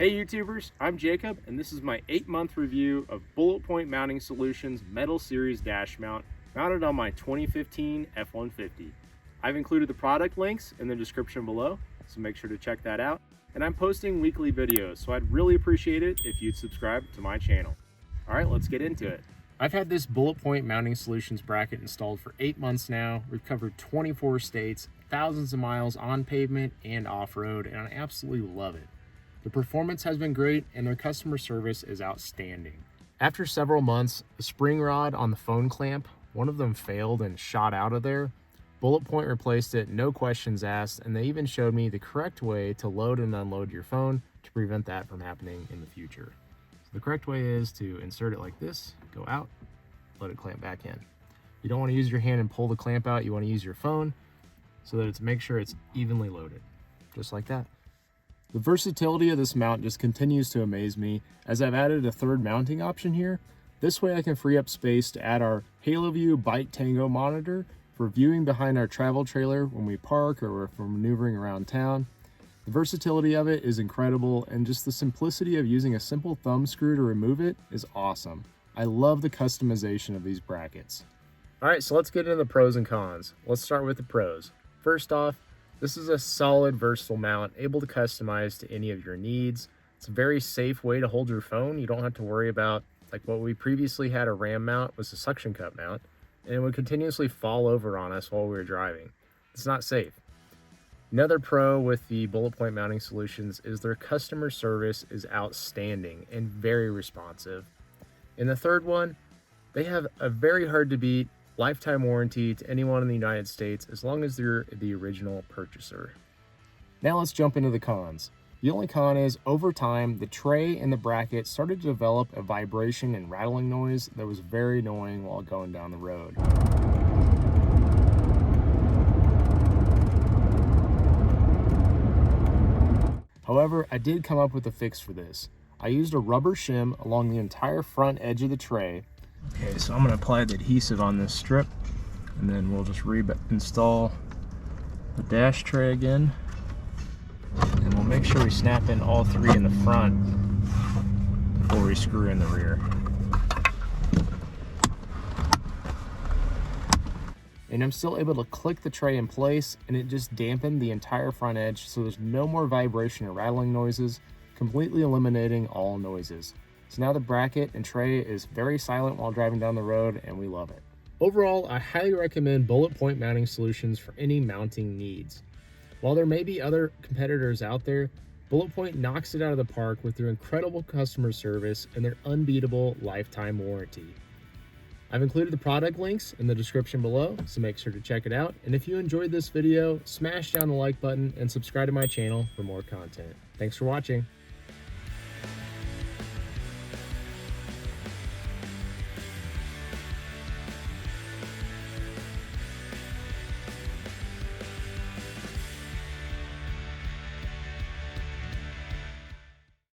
Hey YouTubers, I'm Jacob and this is my 8-month review of Bulletpoint Mounting Solutions Metal Series dash mount mounted on my 2015 F-150. I've included the product links in the description below, so make sure to check that out. And I'm posting weekly videos, so I'd really appreciate it if you'd subscribe to my channel. Alright, let's get into it. I've had this Bulletpoint Mounting Solutions bracket installed for 8 months now. We've covered 24 states, thousands of miles on pavement and off-road, and I absolutely love it. The performance has been great and their customer service is outstanding. After several months, the spring rod on the phone clamp, one of them failed and shot out of there. Bulletpoint replaced it, no questions asked, and they even showed me the correct way to load and unload your phone to prevent that from happening in the future. So the correct way is to insert it like this, go out, let it clamp back in. You don't want to use your hand and pull the clamp out, you want to use your phone so that make sure it's evenly loaded, just like that. The versatility of this mount just continues to amaze me as I've added a third mounting option here. This way I can free up space to add our HaloView Byte Tango monitor for viewing behind our travel trailer when we park or if we're maneuvering around town. The versatility of it is incredible, and just the simplicity of using a simple thumb screw to remove it is awesome. I love the customization of these brackets. Alright, so let's get into the pros and cons. Let's start with the pros. First off, this is a solid, versatile mount, able to customize to any of your needs. It's a very safe way to hold your phone. You don't have to worry about, like what we previously had a RAM mount was a suction cup mount, and it would continuously fall over on us while we were driving. It's not safe. Another pro with the Bulletpoint Mounting Solutions is their customer service is outstanding and very responsive. And the third one, they have a very hard to beat lifetime warranty to anyone in the United States as long as they're the original purchaser. Now let's jump into the cons. The only con is, over time, the tray and the bracket started to develop a vibration and rattling noise that was very annoying while going down the road. However, I did come up with a fix for this. I used a rubber shim along the entire front edge of the tray. Okay, so I'm going to apply the adhesive on this strip, and then we'll just reinstall the dash tray again. And we'll make sure we snap in all three in the front before we screw in the rear. And I'm still able to click the tray in place, and it just dampened the entire front edge so there's no more vibration or rattling noises, completely eliminating all noises. So now the bracket and tray is very silent while driving down the road, and we love it. Overall, I highly recommend Bulletpoint Mounting Solutions for any mounting needs. While there may be other competitors out there, Bulletpoint knocks it out of the park with their incredible customer service and their unbeatable lifetime warranty. I've included the product links in the description below, so make sure to check it out. And if you enjoyed this video, smash down the like button and subscribe to my channel for more content. Thanks for watching.